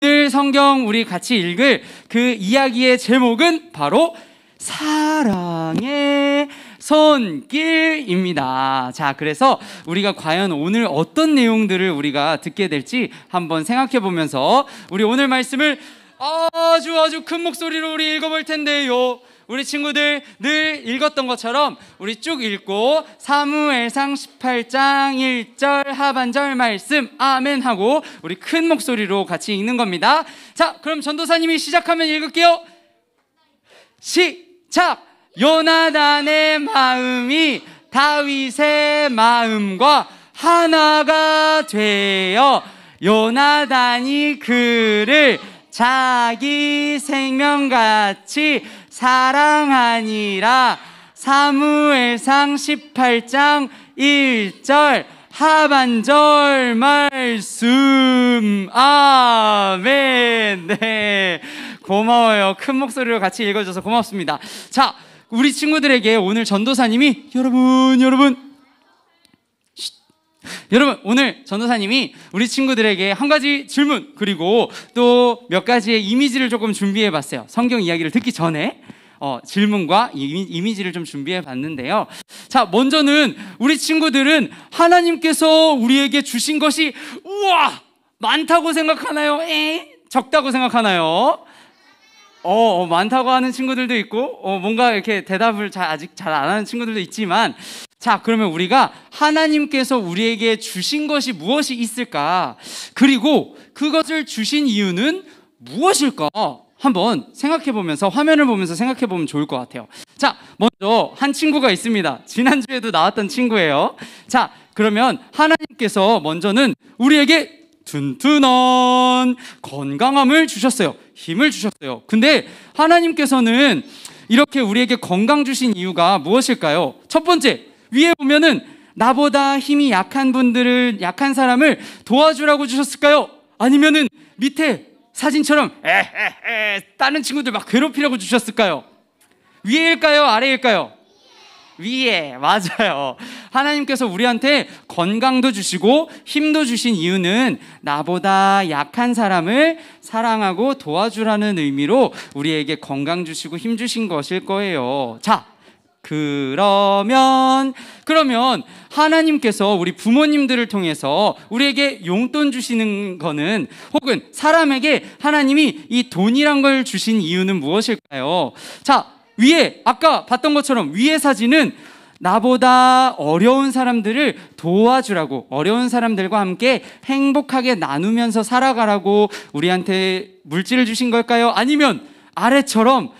오늘 성경 우리 같이 읽을 그 이야기의 제목은 바로 사랑의 손길입니다. 자, 그래서 우리가 과연 오늘 어떤 내용들을 우리가 듣게 될지 한번 생각해 보면서 우리 오늘 말씀을 아주 큰 목소리로 우리 읽어볼 텐데요. 우리 친구들 늘 읽었던 것처럼 우리 쭉 읽고 사무엘상 18장 1절 하반절 말씀 아멘 하고 우리 큰 목소리로 같이 읽는 겁니다. 자, 그럼 전도사님이 시작하면 읽을게요. 시작! 요나단의 마음이 다윗의 마음과 하나가 되어 요나단이 그를 자기 생명같이 사랑하니라. 사무엘상 18장 1절 하반절 말씀 아멘. 네, 고마워요. 큰 목소리로 같이 읽어줘서 고맙습니다. 자, 우리 친구들에게 오늘 전도사님이 여러분 오늘 전도사님이 우리 친구들에게 한 가지 질문 그리고 또 몇 가지의 이미지를 조금 준비해 봤어요. 성경 이야기를 듣기 전에 질문과 이미지를 좀 준비해 봤는데요. 자, 먼저는 우리 친구들은 하나님께서 우리에게 주신 것이 우와 많다고 생각하나요? 적다고 생각하나요? 많다고 하는 친구들도 있고 뭔가 이렇게 대답을 아직 잘 안 하는 친구들도 있지만, 자, 그러면 우리가 하나님께서 우리에게 주신 것이 무엇이 있을까? 그리고 그것을 주신 이유는 무엇일까? 한번 생각해보면서 화면을 보면서 생각해보면 좋을 것 같아요. 자, 먼저 한 친구가 있습니다. 지난주에도 나왔던 친구예요. 자, 그러면 하나님께서 먼저는 우리에게 튼튼한 건강함을 주셨어요. 힘을 주셨어요. 근데 하나님께서는 이렇게 우리에게 건강 주신 이유가 무엇일까요? 첫 번째, 위에 보면은 나보다 힘이 약한 사람을 도와주라고 주셨을까요? 아니면은 밑에 사진처럼 다른 친구들 막 괴롭히려고 주셨을까요? 위에일까요? 아래일까요? 위에, 맞아요. 하나님께서 우리한테 건강도 주시고 힘도 주신 이유는 나보다 약한 사람을 사랑하고 도와주라는 의미로 우리에게 건강 주시고 힘 주신 것일 거예요. 자, 그러면 하나님께서 우리 부모님들을 통해서 우리에게 용돈 주시는 거는, 혹은 사람에게 하나님이 이 돈이란 걸 주신 이유는 무엇일까요? 자, 위에 아까 봤던 것처럼 위의 사진은 나보다 어려운 사람들을 도와주라고, 어려운 사람들과 함께 행복하게 나누면서 살아가라고 우리한테 물질을 주신 걸까요? 아니면 아래처럼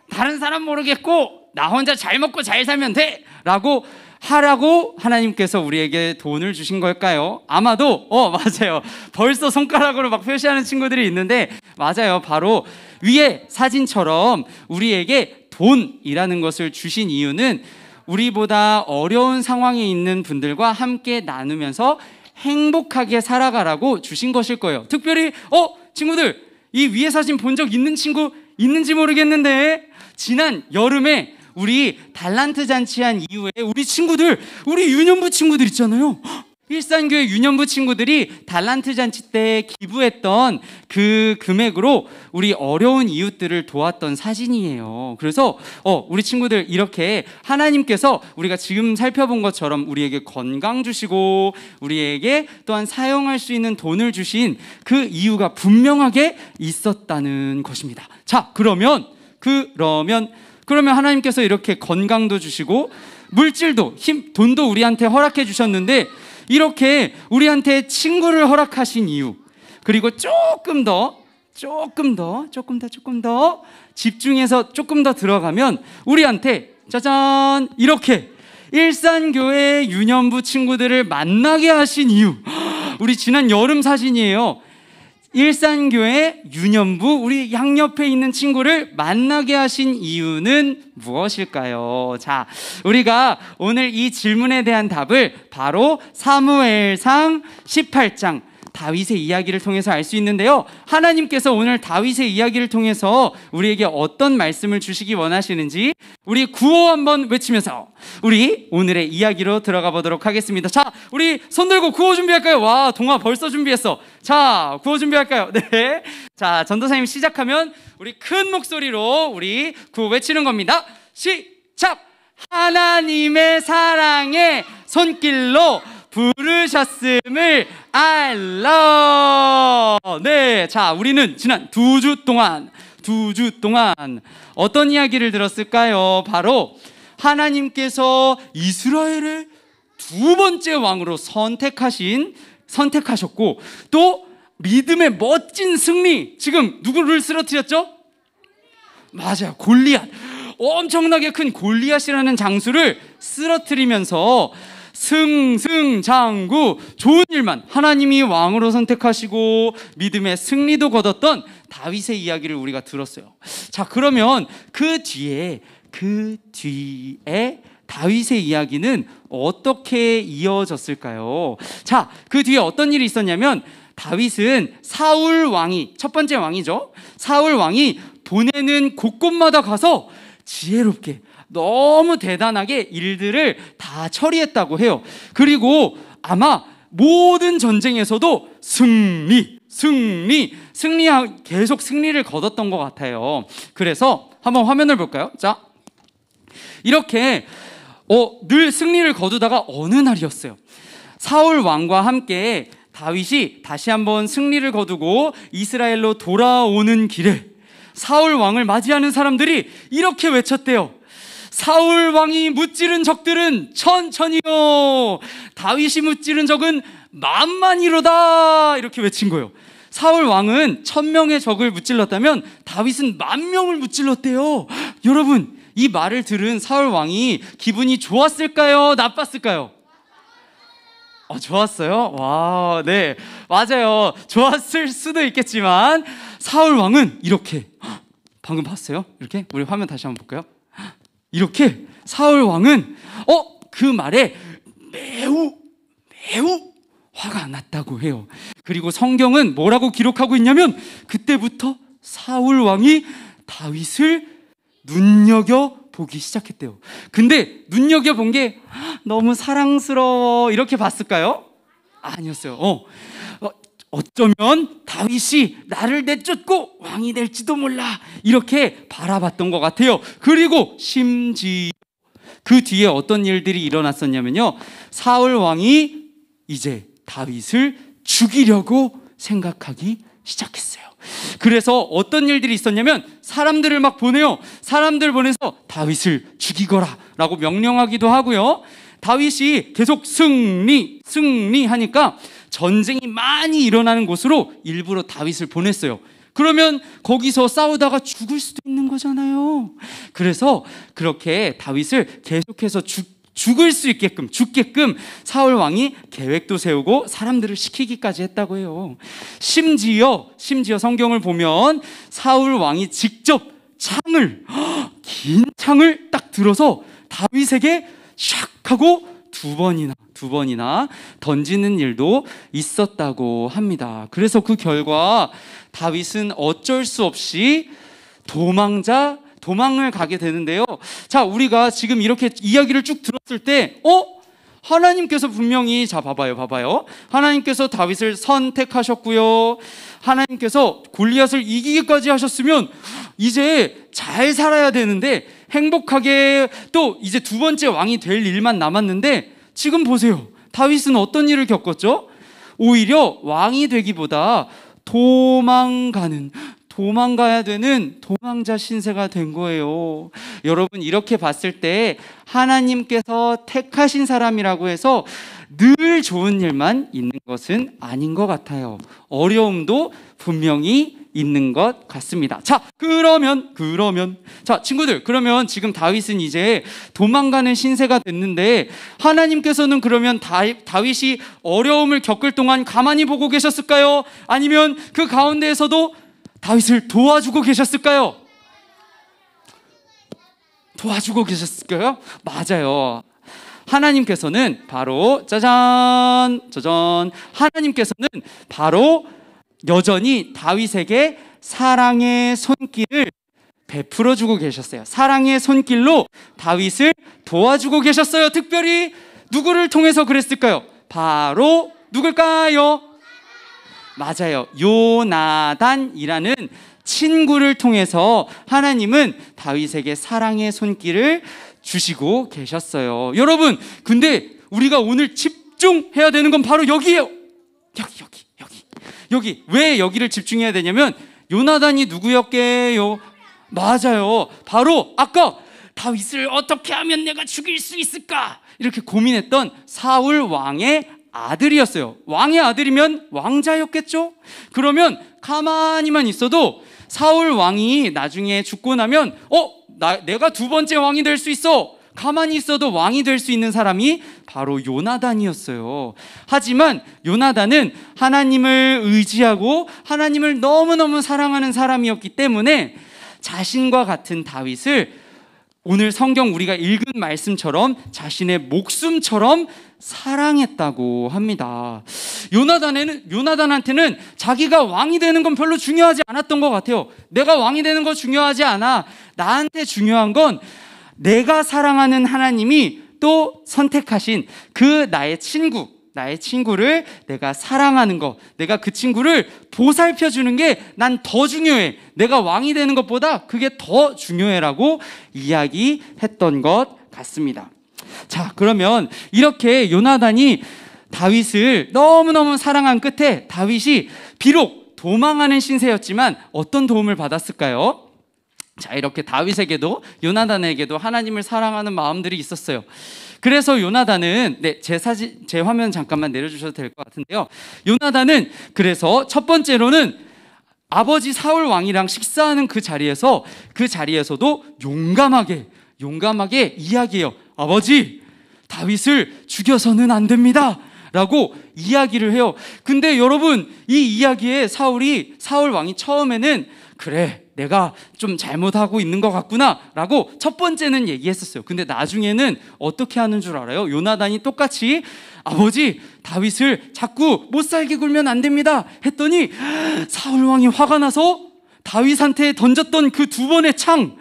다른 사람 모르겠고 나 혼자 잘 먹고 잘 살면 돼 라고 하라고 하나님께서 우리에게 돈을 주신 걸까요? 아마도 맞아요. 벌써 손가락으로 막 표시하는 친구들이 있는데, 맞아요. 바로 위에 사진처럼 우리에게 돈이라는 것을 주신 이유는 우리보다 어려운 상황에 있는 분들과 함께 나누면서 행복하게 살아가라고 주신 것일 거예요. 특별히 친구들, 이 위에 사진 본 적 있는 친구 있는지 모르겠는데, 지난 여름에 우리 달란트 잔치한 이후에 우리 유년부 친구들 있잖아요. 일산교회 유년부 친구들이 달란트 잔치 때 기부했던 그 금액으로 우리 어려운 이웃들을 도왔던 사진이에요. 그래서 우리 친구들, 이렇게 하나님께서 우리가 지금 살펴본 것처럼 우리에게 건강 주시고 우리에게 또한 사용할 수 있는 돈을 주신 그 이유가 분명하게 있었다는 것입니다. 자, 그러면 하나님께서 이렇게 건강도 주시고 물질도 돈도 우리한테 허락해 주셨는데, 이렇게 우리한테 친구를 허락하신 이유, 그리고 조금 더 집중해서 조금 더 들어가면 우리한테 짜잔, 이렇게 일산교회 유년부 친구들을 만나게 하신 이유, 우리 지난 여름 사진이에요. 일산교회 유년부 우리 양옆에 있는 친구를 만나게 하신 이유는 무엇일까요? 자, 우리가 오늘 이 질문에 대한 답을 바로 사무엘상 18장 다윗의 이야기를 통해서 알 수 있는데요. 하나님께서 오늘 다윗의 이야기를 통해서 우리에게 어떤 말씀을 주시기 원하시는지 우리 구호 한번 외치면서 우리 오늘의 이야기로 들어가 보도록 하겠습니다. 자, 우리 손 들고 구호 준비할까요? 와, 동아 벌써 준비했어. 자, 구호 준비할까요? 네. 자, 전도사님 시작하면 우리 큰 목소리로 우리 구호 외치는 겁니다. 시작! 하나님의 사랑의 손길로 부르셨음을 알라. 네, 자, 우리는 지난 두 주 동안 어떤 이야기를 들었을까요? 바로 하나님께서 이스라엘의 두 번째 왕으로 선택하셨고 또 믿음의 멋진 승리. 지금 누구를 쓰러뜨렸죠? 맞아요, 골리앗. 엄청나게 큰 골리앗이라는 장수를 쓰러뜨리면서 승승장구 좋은 일만 하나님이 왕으로 선택하시고 믿음의 승리도 거뒀던 다윗의 이야기를 우리가 들었어요. 자, 그러면 그 뒤에 다윗의 이야기는 어떻게 이어졌을까요? 자, 그 뒤에 어떤 일이 있었냐면 다윗은 사울 왕이, 첫 번째 왕이죠, 사울 왕이 보내는 곳곳마다 가서 지혜롭게 너무 대단하게 일들을 다 처리했다고 해요. 그리고 아마 모든 전쟁에서도 계속 승리를 거뒀던 것 같아요. 그래서 한번 화면을 볼까요? 자, 이렇게 늘 승리를 거두다가 어느 날이었어요. 사울 왕과 함께 다윗이 다시 한번 승리를 거두고 이스라엘로 돌아오는 길에 사울 왕을 맞이하는 사람들이 이렇게 외쳤대요. 사울 왕이 무찌른 적들은 천천히요, 다윗이 무찌른 적은 만만이로다, 이렇게 외친 거예요. 사울 왕은 1000명의 적을 무찔렀다면 다윗은 10,000명을 무찔렀대요. 여러분, 이 말을 들은 사울 왕이 기분이 좋았을까요? 나빴을까요? 좋았어요? 와, 네, 맞아요. 좋았을 수도 있겠지만 사울 왕은 이렇게, 방금 봤어요? 이렇게 우리 화면 다시 한번 볼까요? 이렇게 사울 왕은 그 말에 매우 화가 났다고 해요. 그리고 성경은 뭐라고 기록하고 있냐면 그때부터 사울 왕이 다윗을 눈여겨보기 시작했대요. 근데 눈여겨본 게 너무 사랑스러워 이렇게 봤을까요? 아니었어요. 어쩌면 다윗이 나를 내쫓고 왕이 될지도 몰라, 이렇게 바라봤던 것 같아요. 그리고 심지어 그 뒤에 어떤 일들이 일어났었냐면요, 사울 왕이 이제 다윗을 죽이려고 생각하기 시작했어요. 그래서 어떤 일들이 있었냐면 사람들을 막 보내요. 사람들 보내서 다윗을 죽이거라 라고 명령하기도 하고요, 다윗이 계속 승리하니까 전쟁이 많이 일어나는 곳으로 일부러 다윗을 보냈어요. 그러면 거기서 싸우다가 죽을 수도 있는 거잖아요. 그래서 그렇게 다윗을 계속해서 죽게끔 사울 왕이 계획도 세우고 사람들을 시키기까지 했다고 해요. 심지어 성경을 보면 사울 왕이 직접 긴 창을 딱 들어서 다윗에게 샥 하고 두 번이나 던지는 일도 있었다고 합니다. 그래서 그 결과 다윗은 어쩔 수 없이 도망을 가게 되는데요. 자, 우리가 지금 이렇게 이야기를 쭉 들었을 때 하나님께서 분명히, 자, 봐봐요. 하나님께서 다윗을 선택하셨고요, 하나님께서 골리앗을 이기기까지 하셨으면 이제 잘 살아야 되는데 행복하게 또 이제 두 번째 왕이 될 일만 남았는데 지금 보세요. 다윗은 어떤 일을 겪었죠? 오히려 왕이 되기보다 도망가야 되는 도망자 신세가 된 거예요. 여러분, 이렇게 봤을 때 하나님께서 택하신 사람이라고 해서 늘 좋은 일만 있는 것은 아닌 것 같아요. 어려움도 분명히 있는 것 같습니다. 자, 그러면 자, 친구들, 그러면 지금 다윗은 이제 도망가는 신세가 됐는데 하나님께서는 그러면 다윗이 어려움을 겪을 동안 가만히 보고 계셨을까요? 아니면 그 가운데에서도 다윗을 도와주고 계셨을까요? 도와주고 계셨을까요? 맞아요. 하나님께서는 바로 짜잔 하나님께서는 바로 여전히 다윗에게 사랑의 손길을 베풀어주고 계셨어요. 사랑의 손길로 다윗을 도와주고 계셨어요. 특별히 누구를 통해서 그랬을까요? 바로 누굴까요? 맞아요. 요나단이라는 친구를 통해서 하나님은 다윗에게 사랑의 손길을 주시고 계셨어요. 여러분, 근데 우리가 오늘 집중해야 되는 건 바로 여기예요. 여기. 왜 여기를 집중해야 되냐면 요나단이 누구였게요? 맞아요. 바로 아까 다윗을 어떻게 하면 내가 죽일 수 있을까? 이렇게 고민했던 사울 왕의 아들이었어요. 왕의 아들이면 왕자였겠죠? 그러면 가만히만 있어도 사울 왕이 나중에 죽고 나면 내가 두 번째 왕이 될 수 있어. 가만히 있어도 왕이 될 수 있는 사람이 바로 요나단이었어요. 하지만 요나단은 하나님을 의지하고 하나님을 너무너무 사랑하는 사람이었기 때문에 자신과 같은 다윗을 오늘 성경 우리가 읽은 말씀처럼 자신의 목숨처럼 사랑했다고 합니다. 요나단한테는 자기가 왕이 되는 건 별로 중요하지 않았던 것 같아요. 내가 왕이 되는 거 중요하지 않아. 나한테 중요한 건 내가 사랑하는 하나님이 또 선택하신 그 나의 친구를 내가 사랑하는 거, 내가 그 친구를 보살펴 주는 게 난 더 중요해. 내가 왕이 되는 것보다 그게 더 중요해라고 이야기했던 것 같습니다. 자, 그러면 이렇게 요나단이 다윗을 너무너무 사랑한 끝에 다윗이 비록 도망하는 신세였지만 어떤 도움을 받았을까요? 자, 이렇게 다윗에게도 요나단에게도 하나님을 사랑하는 마음들이 있었어요. 그래서 요나단은 제 화면 잠깐만 내려주셔도 될 것 같은데요. 요나단은 그래서 첫 번째로는 아버지 사울 왕이랑 식사하는 그 자리에서도 용감하게 이야기해요. 아버지, 다윗을 죽여서는 안 됩니다 라고 이야기를 해요. 근데 여러분, 이 이야기에 사울 왕이 처음에는 그래, 내가 좀 잘못하고 있는 것 같구나 라고 첫 번째는 얘기했었어요. 근데 나중에는 어떻게 하는 줄 알아요? 요나단이 똑같이 아버지, 다윗을 자꾸 못살게 굴면 안 됩니다 했더니 사울왕이 화가 나서 다윗한테 던졌던 그 두 번의 창,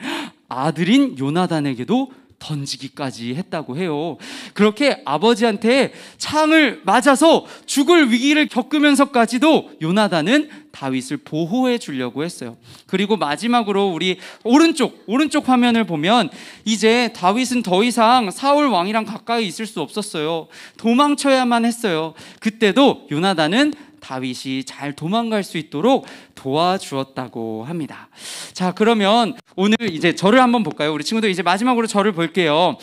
아들인 요나단에게도 던지기까지 했다고 해요. 그렇게 아버지한테 창을 맞아서 죽을 위기를 겪으면서까지도 요나단은 다윗을 보호해 주려고 했어요. 그리고 마지막으로 우리 오른쪽 화면을 보면 이제 다윗은 더 이상 사울 왕이랑 가까이 있을 수 없었어요. 도망쳐야만 했어요. 그때도 요나단은 다윗이 잘 도망갈 수 있도록 도와주었다고 합니다. 자, 그러면 오늘 이제 저를 한번 볼까요? 우리 친구들 이제 마지막으로 저를 볼게요.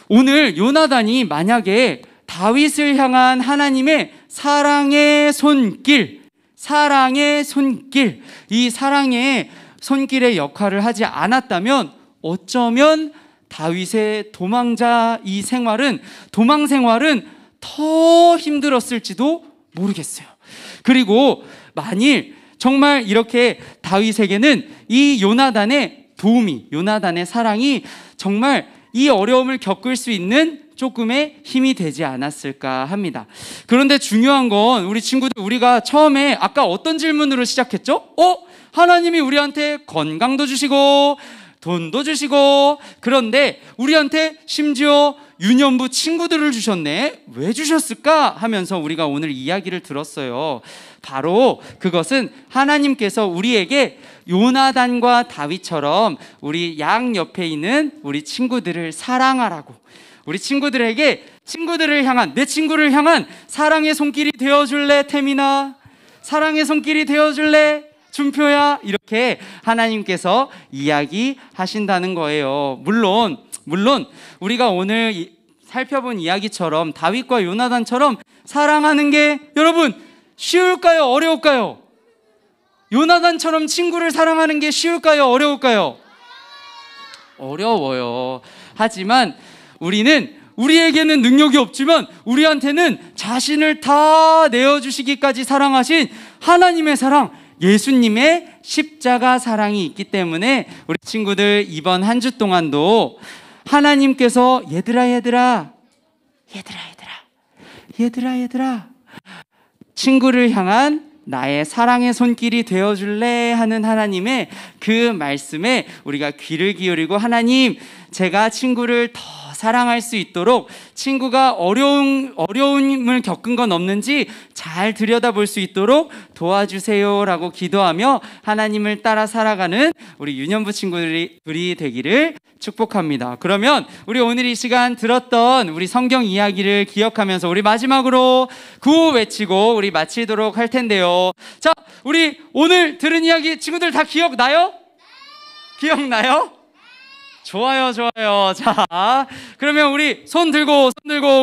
오늘 요나단이 만약에 다윗을 향한 하나님의 사랑의 손길, 이 사랑의 손길의 역할을 하지 않았다면 어쩌면 다윗의 도망 생활은 더 힘들었을지도 모르겠어요. 그리고 만일 정말 이렇게 다윗에게는 이 요나단의 사랑이 정말 이 어려움을 겪을 수 있는 조금의 힘이 되지 않았을까 합니다. 그런데 중요한 건 우리 친구들, 우리가 처음에 아까 어떤 질문으로 시작했죠? 하나님이 우리한테 건강도 주시고 돈도 주시고, 그런데 우리한테 심지어 유년부 친구들을 주셨네. 왜 주셨을까 하면서 우리가 오늘 이야기를 들었어요. 바로 그것은 하나님께서 우리에게 요나단과 다윗처럼 우리 양 옆에 있는 우리 친구들을 사랑하라고, 우리 내 친구를 향한 사랑의 손길이 되어줄래 태민아? 사랑의 손길이 되어줄래 준표야? 이렇게 하나님께서 이야기하신다는 거예요. 물론 우리가 오늘 살펴본 이야기처럼 다윗과 요나단처럼 사랑하는 게 여러분 쉬울까요? 어려울까요? 요나단처럼 친구를 사랑하는 게 쉬울까요? 어려울까요? 어려워요. 하지만 우리에게는 능력이 없지만 우리한테는 자신을 다 내어주시기까지 사랑하신 하나님의 사랑, 예수님의 십자가 사랑이 있기 때문에 우리 친구들 이번 한 주 동안도 하나님께서 얘들아 얘들아 친구를 향한 나의 사랑의 손길이 되어줄래 하는 하나님의 그 말씀에 우리가 귀를 기울이고, 하나님, 제가 친구를 더 사랑할 수 있도록 친구가 어려움을 겪은 건 없는지 잘 들여다볼 수 있도록 도와주세요 라고 기도하며 하나님을 따라 살아가는 우리 유년부 친구들이 되기를 축복합니다. 그러면 우리 오늘 이 시간 들었던 우리 성경 이야기를 기억하면서 우리 마지막으로 구호 외치고 우리 마치도록 할 텐데요. 자, 우리 오늘 들은 이야기 친구들 다 기억나요? 기억나요? 좋아요. 자, 그러면 우리 손 들고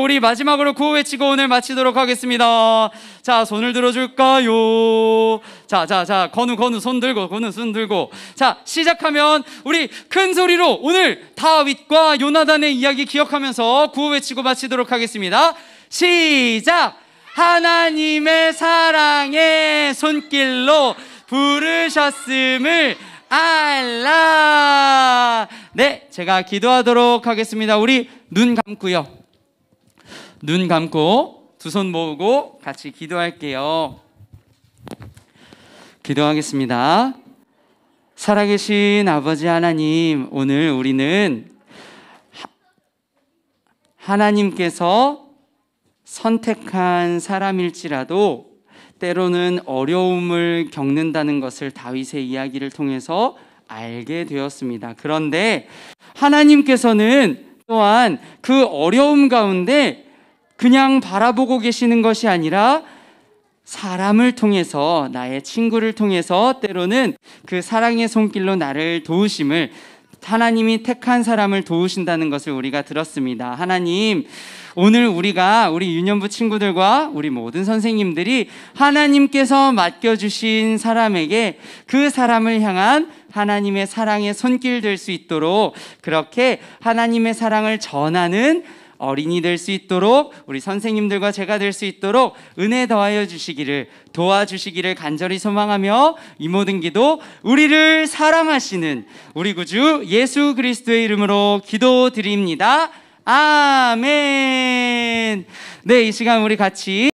우리 마지막으로 구호 외치고 오늘 마치도록 하겠습니다. 자, 손을 들어줄까요? 자, 건우 손 들고. 자, 시작하면 우리 큰 소리로 오늘 다윗과 요나단의 이야기 기억하면서 구호 외치고 마치도록 하겠습니다. 시작! 하나님의 사랑의 손길로 부르셨음을 알라. 네, 제가 기도하도록 하겠습니다. 우리 눈 감고요. 눈 감고 두 손 모으고 같이 기도할게요. 기도하겠습니다. 살아계신 아버지 하나님, 오늘 우리는 하나님께서 선택한 사람일지라도 때로는 어려움을 겪는다는 것을 다윗의 이야기를 통해서 알게 되었습니다. 그런데 하나님께서는 또한 그 어려움 가운데 그냥 바라보고 계시는 것이 아니라 사람을 통해서, 나의 친구를 통해서 때로는 그 사랑의 손길로 나를 도우심을, 하나님이 택한 사람을 도우신다는 것을 우리가 들었습니다. 하나님, 오늘 우리 유년부 친구들과 우리 모든 선생님들이 하나님께서 맡겨주신 사람에게 그 사람을 향한 하나님의 사랑의 손길 될 수 있도록, 그렇게 하나님의 사랑을 전하는 어린이 될 수 있도록, 우리 선생님들과 제가 될 수 있도록 은혜 더하여 주시기를, 도와주시기를 간절히 소망하며 이 모든 기도 우리를 사랑하시는 우리 구주 예수 그리스도의 이름으로 기도드립니다. 아멘. 네, 이 시간 우리 같이